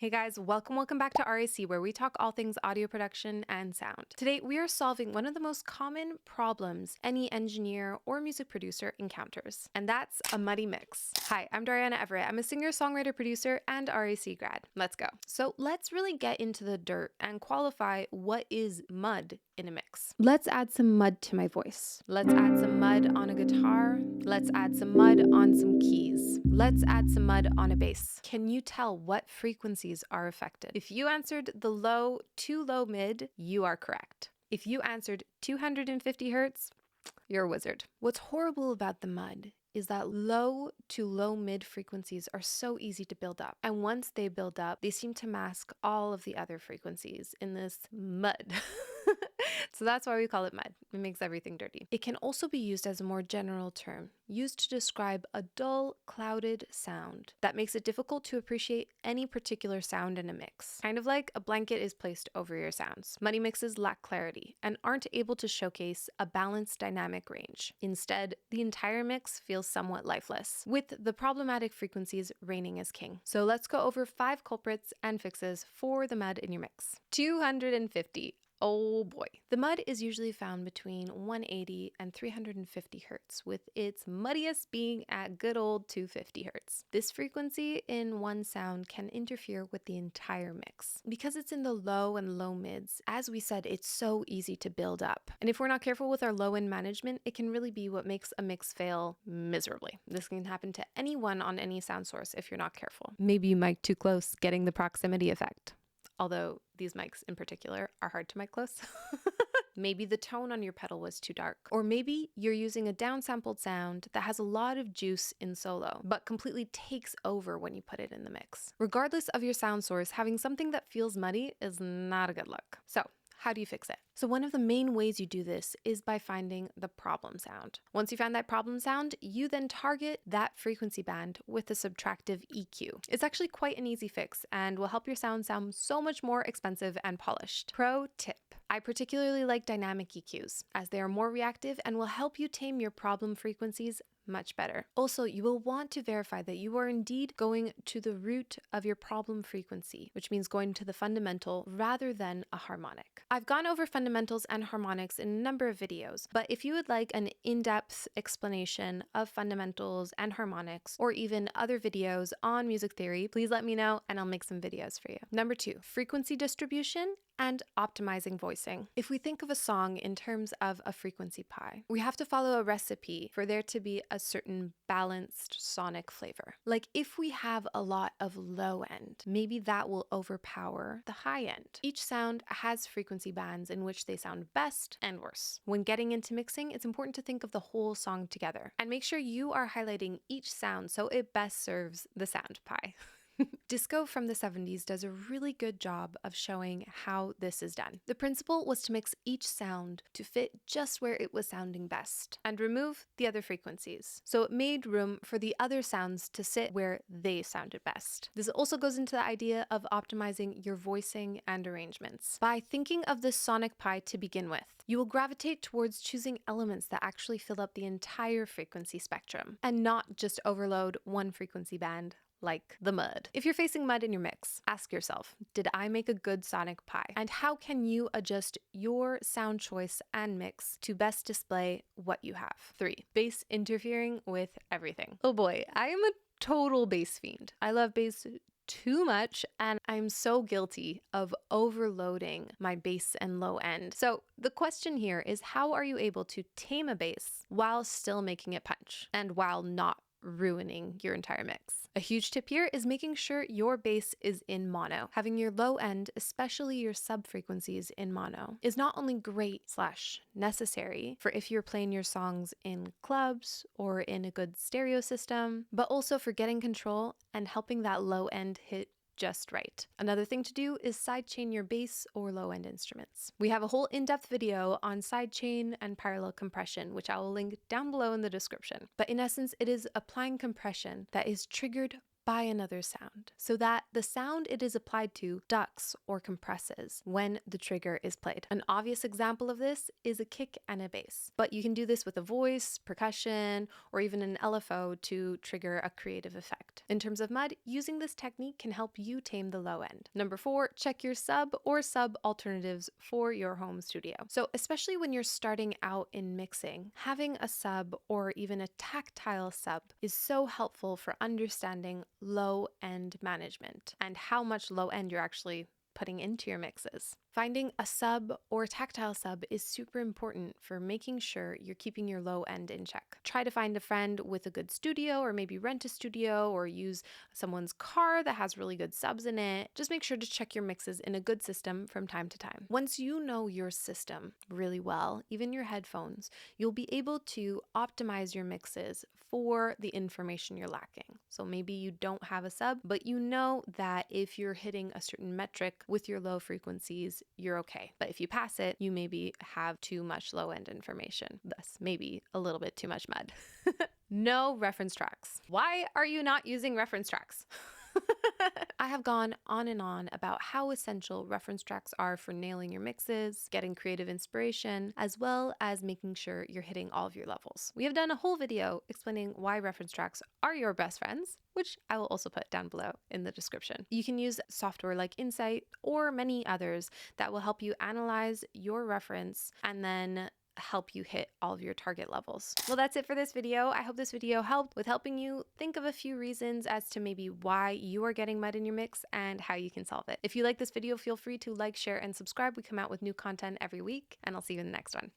Hey guys, welcome back to RAC, where we talk all things audio production and sound. Today, we are solving one of the most common problems any engineer or music producer encounters, and that's a muddy mix. Hi, I'm Dariana Everett. I'm a singer, songwriter, producer, and RAC grad. Let's go. So let's really get into the dirt and qualify what is mud in a mix. Let's add some mud to my voice. Let's add some mud on a guitar. Let's add some mud on some keys. Let's add some mud on a bass. Can you tell what frequencies are affected? If you answered the low to low mid, you are correct. If you answered 250 hertz, you're a wizard. What's horrible about the mud is that low to low mid frequencies are so easy to build up. And once they build up, they seem to mask all of the other frequencies in this mud. So that's why we call it mud. It makes everything dirty. It can also be used as a more general term, used to describe a dull, clouded sound that makes it difficult to appreciate any particular sound in a mix. Kind of like a blanket is placed over your sounds. Muddy mixes lack clarity and aren't able to showcase a balanced dynamic range. Instead, the entire mix feels somewhat lifeless, with the problematic frequencies reigning as king. So let's go over 5 culprits and fixes for the mud in your mix. 250. Oh boy. The mud is usually found between 180 and 350 hertz, with its muddiest being at good old 250 hertz. This frequency in one sound can interfere with the entire mix. Because it's in the low and low mids, as we said, it's so easy to build up. And if we're not careful with our low end management, it can really be what makes a mix fail miserably. This can happen to anyone on any sound source if you're not careful. Maybe you mic too close, getting the proximity effect. Although these mics in particular are hard to mic close. Maybe the tone on your pedal was too dark. Or maybe you're using a downsampled sound that has a lot of juice in solo, but completely takes over when you put it in the mix. Regardless of your sound source, having something that feels muddy is not a good look. So, how do you fix it? So one of the main ways you do this is by finding the problem sound. Once you find that problem sound, you then target that frequency band with a subtractive EQ. It's actually quite an easy fix and will help your sound so much more expensive and polished. Pro tip. I particularly like dynamic EQs as they are more reactive and will help you tame your problem frequencies much better. Also, you will want to verify that you are indeed going to the root of your problem frequency, which means going to the fundamental rather than a harmonic. I've gone over fundamentals and harmonics in a number of videos, but if you would like an in-depth explanation of fundamentals and harmonics, or even other videos on music theory, please let me know and I'll make some videos for you. Number 2, frequency distribution and optimizing voicing. If we think of a song in terms of a frequency pie, we have to follow a recipe for there to be a certain balanced sonic flavor. Like if we have a lot of low end, maybe that will overpower the high end. Each sound has frequency bands in which they sound best and worse. When getting into mixing, it's important to think of the whole song together and make sure you are highlighting each sound so it best serves the sound pie. Disco from the 70s does a really good job of showing how this is done. The principle was to mix each sound to fit just where it was sounding best and remove the other frequencies. So it made room for the other sounds to sit where they sounded best. This also goes into the idea of optimizing your voicing and arrangements. By thinking of this sonic pie to begin with, you will gravitate towards choosing elements that actually fill up the entire frequency spectrum and not just overload one frequency band like the mud. If you're facing mud in your mix, ask yourself, did I make a good sonic pie? And how can you adjust your sound choice and mix to best display what you have? 3, bass interfering with everything. Oh boy, I am a total bass fiend. I love bass too much, and I'm so guilty of overloading my bass and low end. So the question here is, how are you able to tame a bass while still making it punch and while not ruining your entire mix? A huge tip here is making sure your bass is in mono. Having your low end, especially your sub frequencies in mono, is not only great / necessary for if you're playing your songs in clubs or in a good stereo system, but also for getting control and helping that low end hit just right. Another thing to do is sidechain your bass or low-end instruments. We have a whole in-depth video on sidechain and parallel compression, which I will link down below in the description. But in essence, it is applying compression that is triggered by another sound so that the sound it is applied to ducks or compresses when the trigger is played. An obvious example of this is a kick and a bass, but you can do this with a voice, percussion, or even an LFO to trigger a creative effect. In terms of mud, using this technique can help you tame the low end. Number 4, check your sub or sub alternatives for your home studio. So especially when you're starting out in mixing, having a sub or even a tactile sub is so helpful for understanding low end management and how much low end you're actually putting into your mixes. Finding a sub or tactile sub is super important for making sure you're keeping your low end in check. Try to find a friend with a good studio, or maybe rent a studio or use someone's car that has really good subs in it. Just make sure to check your mixes in a good system from time to time. Once you know your system really well, even your headphones, you'll be able to optimize your mixes for the information you're lacking. So maybe you don't have a sub, but you know that if you're hitting a certain metric with your low frequencies, you're okay. But if you pass it, you maybe have too much low end information, thus maybe a little bit too much mud. No reference tracks. Why are you not using reference tracks? I have gone on and on about how essential reference tracks are for nailing your mixes, getting creative inspiration, as well as making sure you're hitting all of your levels. We have done a whole video explaining why reference tracks are your best friends, which I will also put down below in the description. You can use software like Insight or many others that will help you analyze your reference and then help you hit all of your target levels. Well, that's it for this video. I hope this video helped with helping you think of a few reasons as to maybe why you are getting mud in your mix and how you can solve it. If you like this video, feel free to like, share, and subscribe. We come out with new content every week, and I'll see you in the next one.